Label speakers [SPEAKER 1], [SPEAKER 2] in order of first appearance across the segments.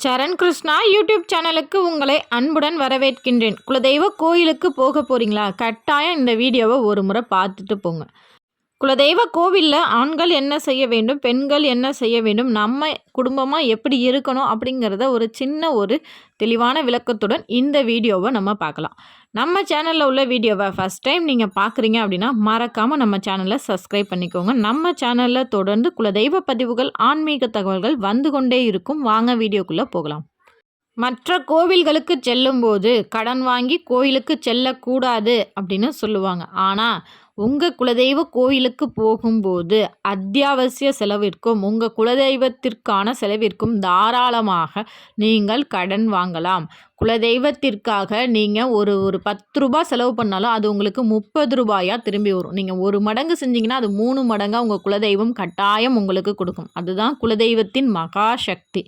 [SPEAKER 1] சரண் Krishna YouTube சேனலுக்கு உங்களை அன்புடன் வரவேற்கின்றேன். குலதெய்வ கோயிலுக்கு போக போகிறீங்களா? கட்டாயம் இந்த வீடியோவை ஒரு முறை பார்த்துட்டு போங்க. குலதெய்வ கோவிலில் ஆண்கள் என்ன செய்ய வேண்டும், பெண்கள் என்ன செய்ய வேண்டும், நம்ம குடும்பமாக எப்படி இருக்கணும் அப்படிங்கிறத ஒரு சின்ன ஒரு தெளிவான விளக்கத்துடன் இந்த வீடியோவை நம்ம பார்க்கலாம். நம்ம சேனலில் உள்ள வீடியோவை ஃபஸ்ட் டைம் நீங்கள் பார்க்குறீங்க அப்படின்னா மறக்காமல் நம்ம சேனலை சப்ஸ்கிரைப் பண்ணிக்கோங்க. நம்ம சேனலில் தொடர்ந்து குலதெய்வ பதிவுகள், ஆன்மீக தகவல்கள் வந்து கொண்டே இருக்கும். வாங்க வீடியோக்குள்ளே போகலாம். மற்ற கோவில்களுக்கு செல்லும்போது கடன் வாங்கி கோயிலுக்கு செல்லக்கூடாது அப்படின்னு சொல்லுவாங்க. ஆனால் உங்கள் குலதெய்வ கோயிலுக்கு போகும்போது அத்தியாவசிய செலவிற்கும் உங்கள் குலதெய்வத்திற்கான செலவிற்கும் தாராளமாக நீங்கள் கடன் வாங்கலாம். குலதெய்வத்திற்காக நீங்கள் ஒரு 10 ரூபாய் செலவு பண்ணாலும் அது உங்களுக்கு 30 ரூபாயாக திரும்பி வரும். நீங்கள் 1 மடங்கு செஞ்சீங்கன்னா அது 3 மடங்காக உங்கள் குலதெய்வம் கட்டாயம் உங்களுக்கு கொடுக்கும். அதுதான் குலதெய்வத்தின் மகா சக்தி.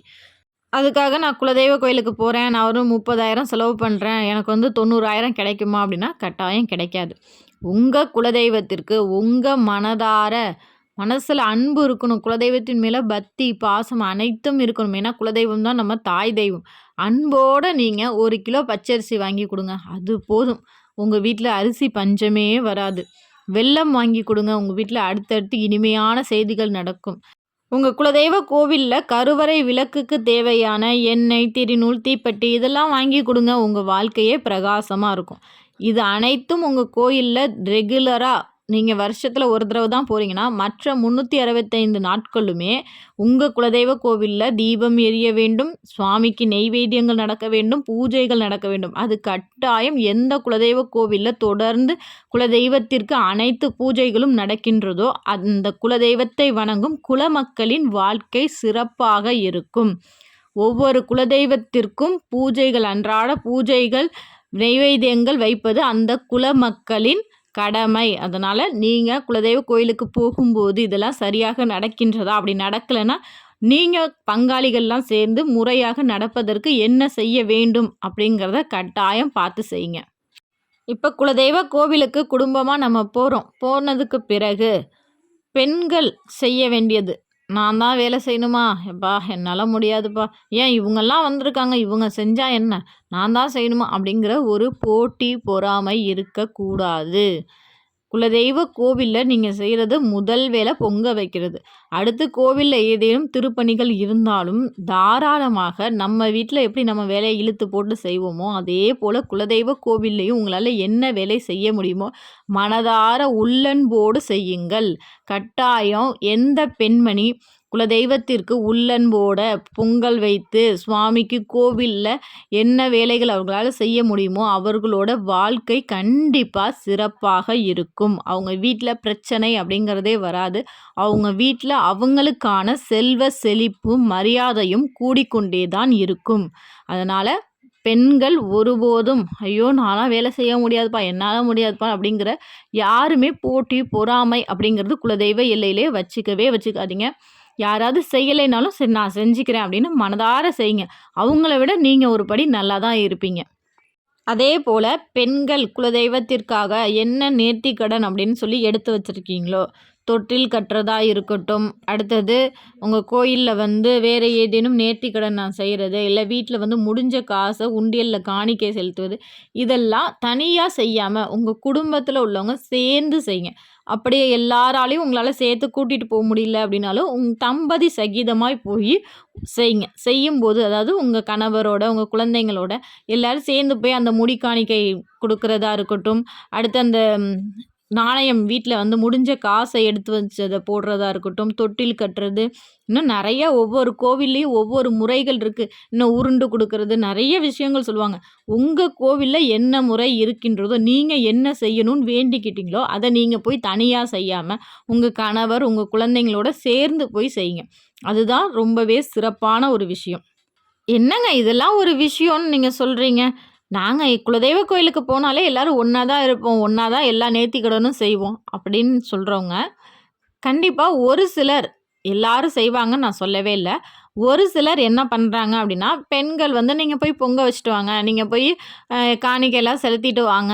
[SPEAKER 1] அதுக்காக நான் குலதெய்வ கோயிலுக்கு போகிறேன், நான் ஒரு 30,000 செலவு பண்ணுறேன், எனக்கு 90,000 கிடைக்குமா அப்படின்னா கட்டாயம் கிடைக்காது. உங்கள் குலதெய்வத்திற்கு உங்கள் மனசில் அன்பு இருக்கணும். குலதெய்வத்தின் மேலே பக்தி, பாசம் அனைத்தும் இருக்கணும். ஏன்னா குலதெய்வம் தான் நம்ம தாய் தெய்வம். அன்போடு நீங்கள் 1 கிலோ பச்சரிசி வாங்கி கொடுங்க, அது போதும். உங்கள் வீட்டில் அரிசி பஞ்சமே வராது. வெல்லம் வாங்கி கொடுங்க, உங்கள் வீட்டில் அடுத்தடுத்து இனிமையான செய்திகள் நடக்கும். உங்கள் குலதெய்வ கோவிலில் கருவறை விளக்குக்கு தேவையான எண்ணெய், திருநூல், தீப்பெட்டி இதெல்லாம் வாங்கி கொடுங்க. உங்கள் வாழ்க்கையே பிரகாசமாக இருக்கும். இது அனைத்தும் உங்கள் கோயிலில் ரெகுலராக நீங்கள் வருஷத்தில் ஒரு தடவை தான் போகிறீங்கன்னா மற்ற 365 நாட்களுமே உங்கள் குலதெய்வ கோவிலில் தீபம் எரிய வேண்டும், சுவாமிக்கு நெய்வேத்தியங்கள் நடக்க வேண்டும், பூஜைகள் நடக்க வேண்டும். அது கட்டாயம். எந்த குலதெய்வ கோவிலில் தொடர்ந்து குலதெய்வத்திற்கு அனைத்து பூஜைகளும் நடக்கின்றதோ அந்த குலதெய்வத்தை வணங்கும் குலமக்களின் வாழ்க்கை சிறப்பாக இருக்கும். ஒவ்வொரு குலதெய்வத்திற்கும் பூஜைகள், அன்றாட பூஜைகள், நெய்வேத்தியங்கள் வைப்பது அந்த குலமக்களின் கடமை. அதனால் நீங்கள் குலதெய்வ கோயிலுக்கு போகும்போது இதெல்லாம் சரியாக நடக்கின்றதா? அப்படி நடக்கலைன்னா நீங்கள் பங்காளிகள்லாம் சேர்ந்து முறையாக நடப்பதற்கு என்ன செய்ய வேண்டும் அப்படிங்கிறத கட்டாயம் பார்த்து செய்யுங்க. இப்போ குலதெய்வ கோவிலுக்கு குடும்பமாக நம்ம போகிறோம். போனதுக்கு பிறகு பெண்கள் செய்ய வேண்டியது, நான் தான் வேலை செய்யணுமா? எப்பா என்னால் முடியாதுப்பா, ஏன் இவங்கெல்லாம் வந்திருக்காங்க, இவங்க செஞ்சால் என்ன, நான் தான் செய்யணுமா அப்படிங்கிற ஒரு போட்டி பொறாமை இருக்கக்கூடாது. குலதெய்வ கோவிலில் நீங்கள் செய்கிறது முதல் வேலை பொங்க வைக்கிறது. அடுத்து கோவிலில் ஏதேனும் திருப்பணிகள் இருந்தாலும் தாராளமாக நம்ம வீட்டில் எப்படி நம்ம வேலையை இழுத்து போட்டு செய்வோமோ அதே போல் குலதெய்வ கோவில்லையும் உங்களால் என்ன வேலை செய்ய முடியுமோ மனதார உள்ளன்போடு செய்யுங்கள். கட்டாயம் எந்த பெண்மணி குலதெய்வத்திற்கு உள்ளன்போட பொங்கல் வைத்து சுவாமிக்கு கோவிலில் என்ன வேலைகள் அவர்களால் செய்ய முடியுமோ அவர்களோட வாழ்க்கை கண்டிப்பாக சிறப்பாக இருக்கும். அவங்க வீட்டில் பிரச்சனை அப்படிங்கிறதே வராது. அவங்க வீட்டில் அவங்களுக்கான செல்வ செழிப்பும் மரியாதையும் கூடிக்கொண்டே தான் இருக்கும். அதனால் பெண்கள் ஒருபோதும் ஐயோ நான்லாம் வேலை செய்ய முடியாதுப்பா, என்னால் முடியாதுப்பா அப்படிங்கிற யாருமே போட்டி பொறாமை அப்படிங்கிறது குலதெய்வ எல்லையிலே வச்சுக்காதீங்க. யாராவது செய்யலைனாலும் சரி நான் செஞ்சுக்கிறேன் அப்படின்னு மனதார செய்யுங்க. அவங்கள விட நீங்கள் ஒரு படி நல்லா தான் இருப்பீங்க. அதே போல் பெண்கள் குலதெய்வத்திற்காக என்ன நேர்த்திக்கடன் அப்படின்னு சொல்லி எடுத்து வச்சுருக்கீங்களோ, தொட்டில் கட்டுறதா இருக்கட்டும், அடுத்தது உங்கள் கோயிலில் வேறு ஏதேனும் நேர்த்திக்கடன் நான் செய்கிறது, இல்லை வீட்டில் முடிஞ்ச காசை உண்டியலில் காணிக்கை செலுத்துவது, இதெல்லாம் தனியாக செய்யாமல் உங்கள் குடும்பத்தில் உள்ளவங்க சேர்ந்து செய்யுங்க. அப்படியே எல்லாராலையும் உங்களால் சேர்த்து கூட்டிகிட்டு போக முடியல அப்படின்னாலும் தம்பதி சகிதமாய் போய் செய்யுங்க. செய்யும்போது அதாவது உங்கள் கணவரோட உங்கள் குழந்தைங்களோட எல்லோரும் சேர்ந்து போய் அந்த முடி காணிக்கை கொடுக்குறதா இருக்கட்டும், அடுத்து அந்த நாணயம் வீட்டில் முடிஞ்ச காசை எடுத்து வச்சதை போடுறதா இருக்கட்டும், தொட்டில் கட்டுறது, இன்னும் நிறைய ஒவ்வொரு கோவில்லையும் ஒவ்வொரு முறைகள் இருக்குது. இன்னும் உருண்டு கொடுக்கறது, நிறைய விஷயங்கள் சொல்லுவாங்க. உங்கள் கோவிலில் என்ன முறை இருக்கின்றதோ நீங்கள் என்ன செய்யணும்னு வேண்டிக்கிட்டீங்களோ அதை நீங்கள் போய் தனியாக செய்யாமல் உங்கள் கணவர் உங்கள் குழந்தைங்களோட சேர்ந்து போய் செய்யுங்க. அதுதான் ரொம்பவே சிறப்பான ஒரு விஷயம். என்னங்க இதெல்லாம் ஒரு விஷயம்னு நீங்கள் சொல்கிறீங்க? நாங்கள் குலதெய்வ கோயிலுக்கு போனாலே எல்லோரும் ஒன்றா தான் இருப்போம், ஒன்றா தான் எல்லா நேர்த்திக்கடனும் செய்வோம் அப்படின்னு சொல்கிறவங்க கண்டிப்பாக ஒரு சிலர், எல்லாரும் செய்வாங்கன்னு நான் சொல்லவே இல்லை. ஒரு சிலர் என்ன பண்ணுறாங்க அப்படின்னா, பெண்கள் நீங்கள் போய் பொங்க வச்சுட்டு வாங்க, நீங்கள் போய் காணிக்கையெல்லாம் செலுத்திட்டு வாங்க,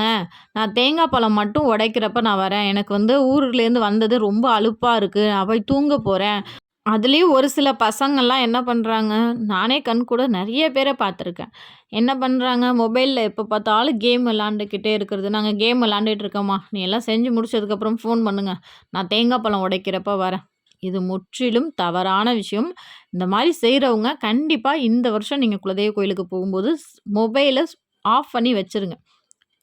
[SPEAKER 1] நான் தேங்காய் பழம் மட்டும் உடைக்கிறப்ப நான் வரேன், எனக்கு ஊர்லேருந்து வந்தது ரொம்ப அலுப்பாக இருக்குது, நான் போய் தூங்க போகிறேன், அதுலேயும் ஒரு சில பசங்கள்லாம் என்ன பண்ணுறாங்க, நானே கண்கூட நெறைய பேர பார்த்துருக்கேன். என்ன பண்ணுறாங்க, மொபைல்ல எப்போ பார்த்தாலும் கேம் விளாண்டுக்கிட்டே இருக்கிறது. நாங்க கேம் விளாண்டுட்டு இருக்கோம்மா, நீ எல்லாம் செஞ்சு முடிச்சதுக்கப்புறம் ஃபோன் பண்ணுங்க. நான் தேங்காய் பழம் உடைக்கிறப்ப வரேன். இது முற்றிலும் தவறான விஷயம். இந்த மாரி செய்றவங்க கண்டிப்பா இந்த வருஷம் நீங்க குலதெய்வ கோயிலுக்கு போகும்போது மொபைல ஆஃப் பண்ணி வச்சுருங்க.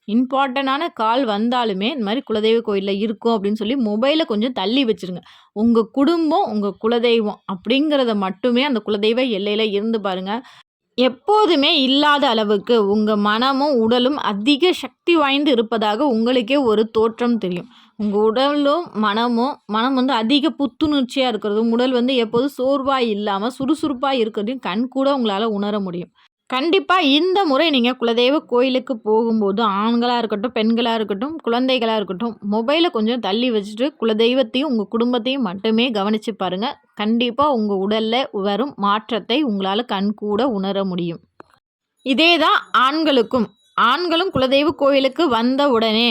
[SPEAKER 1] இம்பார்ட்டன்டான கால் வந்தாலுமே, இந்த மாரி குலதெய்வ கோயில்ல இருக்கோம் அப்படின்னு சொல்லி மொபைல கொஞ்சம் தள்ளி வச்சுருங்க. உங்க குடும்பம், உங்க குலதெய்வம் அப்படிங்கிறத மட்டுமே அந்த குலதெய்வ எல்லையில இருந்து பாருங்க. எப்போதுமே இல்லாத அளவுக்கு உங்க மனமும், உடலும் அதிக சக்தி வாய்ந்து இருப்பதாக உங்களுக்கே ஒரு தோற்றம் தெரியும். உங்க உடலும், மனம் வந்து அதிக புத்துணர்ச்சியா இருக்கிறதும், உடல் வந்து எப்போதும் சோர்வா இல்லாம சுறுசுறுப்பா இருக்கிறதையும் கண்கூட உங்களால உணர முடியும். கண்டிப்பா இந்த முறை நீங்க குலதெய்வ கோயிலுக்கு போகும்போது, ஆண்களா இருக்கட்டும், பெண்களா இருக்கட்டும், குழந்தைகளா இருக்கட்டும், மொபைல கொஞ்சம் தள்ளி வச்சுட்டு குலதெய்வத்தையும், உங்க குடும்பத்தையும் மட்டுமே கவனிச்சு பாருங்க. கண்டிப்பா உங்க உடல்ல வரும் மாற்றத்தை உங்களால கண்கூட உணர முடியும். இதே தான் ஆண்களுக்கும். ஆண்களும் குலதெய்வ கோவிலுக்கு வந்த உடனே,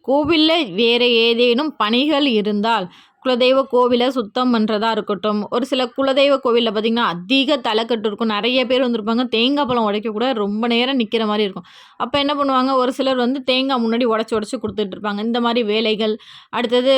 [SPEAKER 1] கோவில்ல வேற ஏதேனும் பணிகள் இருந்தால், குலதெய்வ கோவில சுத்தம் பண்றதா இருக்கட்டும், ஒரு சில குலதெய்வ கோவில்ல பார்த்தீங்கன்னா, அதிக தலைக்கட்டு இருக்கும். நெறைய பேர் வந்திருப்பாங்க. தேங்காய் பழம் உடைக்க கூட ரொம்ப நேரம் நிக்கிற மாரி இருக்கும். அப்ப என்ன பண்ணுவாங்க, ஒரு சிலர் வந்து தேங்காய் முன்னாடி உடைச்சு, உடைச்சு குடுத்துட்டு இருப்பாங்க. இந்த மாரி வேலைகள். அடுத்தது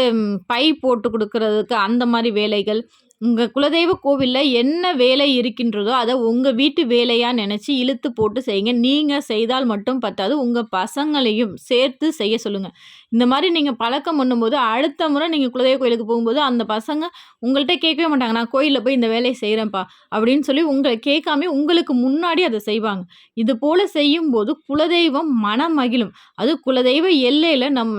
[SPEAKER 1] பை போட்டு குடுக்குறதுக்கு அந்த மாரி வேலைகள். உங்க குலதெய்வ கோவில்ல என்ன வேலை இருக்கின்றதோ, அத உங்க வீட்டு வேலையா நெனச்சு இழுத்து போட்டு செய்யுங்க. நீங்க செய்தால் மட்டும் பத்தாது, உங்க பசங்களையும் சேர்த்து செய்ய சொல்லுங்க. இந்த மாரி நீங்க பழக்கம் பண்ணும்போது, அடுத்த முறை நீங்க குலதெய்வ கோயிலுக்கு போகும்போது, அந்த பசங்க உங்கள்ட்ட கேட்கவே மாட்டாங்க. "நான் கோயில்ல போய் இந்த வேலைய செய்றேன்ப்பா" அப்படின்னு சொல்லி உங்கள கேட்காமயே உங்களுக்கு முன்னாடி அத செய்வாங்க. இது போல செய்யும்போது குலதெய்வம் மனமகிழும். அது குலதெய்வ எல்லையில நம்ம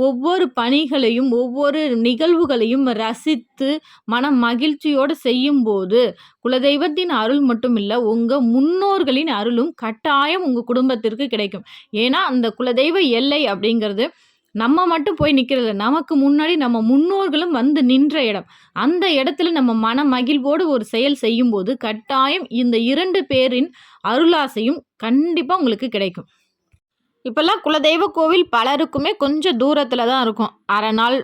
[SPEAKER 1] ஒவ்வொரு பணிகளையும், ஒவ்வொரு நிகழ்வுகளையும் ரசித்து மன மகிழ்ச்சியோடு செய்யும்போது, குலதெய்வத்தின் அருள் மட்டும் இல்ல, உங்க முன்னோர்களின் அருளும் கட்டாயம் உங்க குடும்பத்திற்கு கிடைக்கும். ஏன்னா, அந்த குலதெய்வ எல்லை அப்படிங்கிறது நம்ம மட்டும் போய் நிக்கிறதில்ல. நமக்கு முன்னாடி நம்ம முன்னோர்களும் வந்து நின்ற இடம். அந்த இடத்துல நம்ம மன மகிழ்வோடு ஒரு செயல் செய்யும்போது, கட்டாயம் இந்த 2 பேரின் அருளாசையும் கண்டிப்பா உங்களுக்கு கிடைக்கும். இப்பல்லாம் குலதெய்வ கோவில் பலருக்குமே கொஞ்சம் தூரத்தில தான் இருக்கும். 1/2 நாள்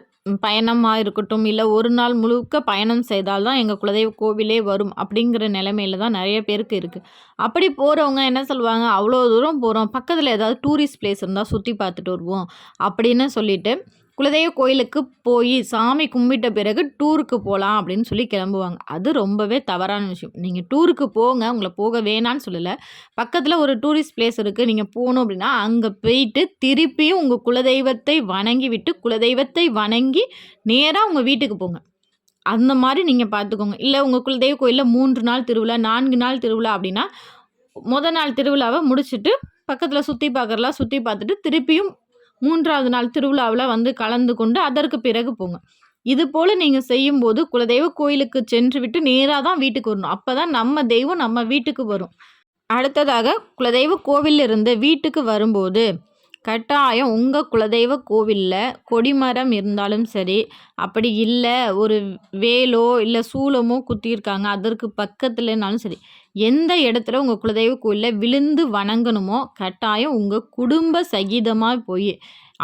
[SPEAKER 1] பயணமா இருக்கட்டும், இல்ல 1 நாள் முழுக்க பயணம் செய்தால் தான் எங்க குலதெய்வ கோவிலே வரும். அப்படிங்கிற நிலைமையில தான் நெறைய பேருக்கு இருக்கு. அப்படி போறவங்க என்ன சொல்லுவாங்க, "அவ்வளோ தூரம் போறோம். பக்கத்தில ஏதாவது டூரிஸ்ட் பிளேஸ் இருந்தா சுத்தி பார்த்துட்டு வருவோம்." அப்படின்னு சொல்லிட்டு குலதெய்வ கோயிலுக்கு போயி சாமி கும்பிட்ட பிறகு டூருக்கு போலாம் அப்படின்னு சொல்லி கிளம்புவாங்க. அது ரொம்பவே தவறான விஷயம். நீங்க டூருக்கு போங்க. உங்கள போக வேணான்னு சொல்லல. பக்கத்துல ஒரு டூரிஸ்ட் பிளேஸ் இருக்கு. நீங்க போணும் அப்படின்னா, அங்க போயிட்டு திருப்பியும் உங்க குலதெய்வத்தை வணங்கி விட்டு, குலதெய்வத்தை வணங்கி நேரா உங்க வீட்டுக்கு போங்க. அந்த மாரி நீங்க பார்த்துக்கோங்க. இல்ல உங்க குலதெய்வ கோயில்ல 3 நாள் திருவிழா, 4 நாள் திருவிழா அப்படின்னா, மொத நாள் திருவிழாவ முடிச்சுட்டு, பக்கத்துல சுத்தி பார்க்கறலாம் சுத்தி பார்த்துட்டு, திருப்பியும் 3வது நாள் திருவிழாவுல வந்து கலந்து கொண்டு அதற்கு பிறகு போங்க. இது போல நீங்க செய்யும்போது, குலதெய்வ கோயிலுக்கு சென்று விட்டு நேரா தான் வீட்டுக்கு வரணும். அப்பதான் நம்ம தெய்வம் நம்ம வீட்டுக்கு வரும். அடுத்ததாக குலதெய்வ கோவில்ல இருந்து வீட்டுக்கு வரும்போது, கட்டாயம் உங்க குலதெய்வ கோவில்ல கொடிமரம் இருந்தாலும் சரி, அப்படி இல்ல ஒரு வேலோ, இல்ல சூலமோ குத்தியிருக்காங்க. அதற்கு பக்கத்துலனாலும் சரி, எந்த இடத்துல உங்க குலதெய்வ கோயில்ல விழுந்து வணங்கணுமோ, கட்டாயம் உங்க குடும்ப சகிதமா போயி,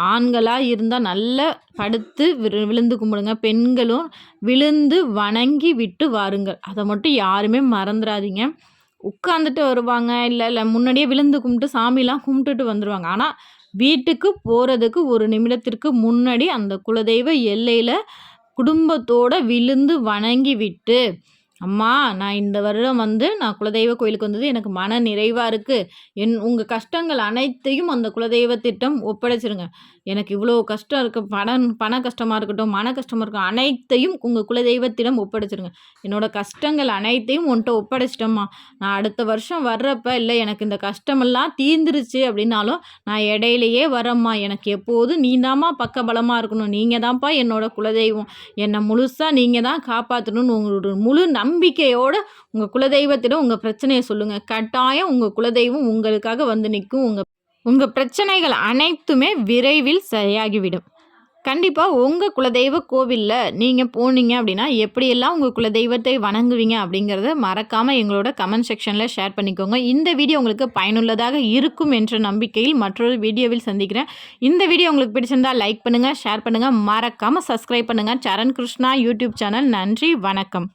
[SPEAKER 1] ஆண்களா இருந்தா நல்லா படுத்து விழுந்து கும்பிடுங்க. பெண்களும் விழுந்து வணங்கி விட்டு வாருங்கள். அத மட்டும் யாருமே மறந்துறாதீங்க. உட்காந்துட்டு வருவாங்க. இல்ல முன்னாடியே விழுந்து கும்பிட்டு சாமிலாம் கும்பிட்டுட்டு வந்துருவாங்க. ஆனா, வீட்டுக்கு போறதுக்கு 1 நிமிடத்திற்கு முன்னாடி அந்த குலதெய்வ எல்லையில குடும்பத்தோட விழுந்து வணங்கி விட்டு, "அம்மா நான் இந்த வருடம் வந்து நான் குலதெய்வ கோயிலுக்கு வந்தது எனக்கு மன நிறைவா இருக்கு. உங்க கஷ்டங்கள் அனைத்தையும் அந்த குலதெய்வத்திடம் ஒப்படைச்சிருங்க. எனக்கு இவ்வளோ கஷ்டம் இருக்கு. பண கஷ்டமா இருக்கட்டும், மன கஷ்டமா இருக்கட்டும் அனைத்தையும் உங்க குலதெய்வத்திடம் ஒப்படைச்சிருங்க. என்னோட கஷ்டங்கள் அனைத்தையும் உன்ட்ட ஒப்படைச்சிட்டேம்மா. நான் அடுத்த வருஷம் வர்றப்ப, இல்ல எனக்கு இந்த கஷ்டமெல்லாம் தீர்ந்துருச்சு அப்படின்னாலும், நான் இடையிலேயே வரேம்மா. எனக்கு எப்போதும் நீ தாம்மா பக்கபலமா இருக்கணும். நீங்க தான்ப்பா என்னோட குலதெய்வம். என்ன முழுசா நீங்க தான் காப்பாத்தணும்னு உங்களோட முழு நம்பிக்கையோட உங்க குலதெய்வத்திடம் உங்க பிரச்சனைய சொல்லுங்க. கட்டாயம் உங்க குலதெய்வம் உங்களுக்காக வந்து நிக்கும். உங்க உங்க பிரச்சனைகள் அனைத்துமே விரைவில் சரியாகிவிடும். கண்டிப்பா உங்க குலதெய்வ கோவில்ல நீங்க போனீங்க அப்படின்னா, எப்படியெல்லாம் உங்க குலதெய்வத்தை வணங்குவீங்க அப்படிங்கிறத மறக்காம எங்களோட கமெண்ட் செக்ஷன்ல ஷேர் பண்ணிக்கோங்க. இந்த வீடியோ உங்களுக்கு பயனுள்ளதாக இருக்கும் என்ற நம்பிக்கையில் மற்றொரு வீடியோவில் சந்திக்கிறேன். இந்த வீடியோ உங்களுக்கு பிடிச்சிருந்தா லைக் பண்ணுங்க, ஷேர் பண்ணுங்க, மறக்காம சப்ஸ்கிரைப் பண்ணுங்க. சரண் கிருஷ்ணா யூடியூப் சேனல். நன்றி, வணக்கம்.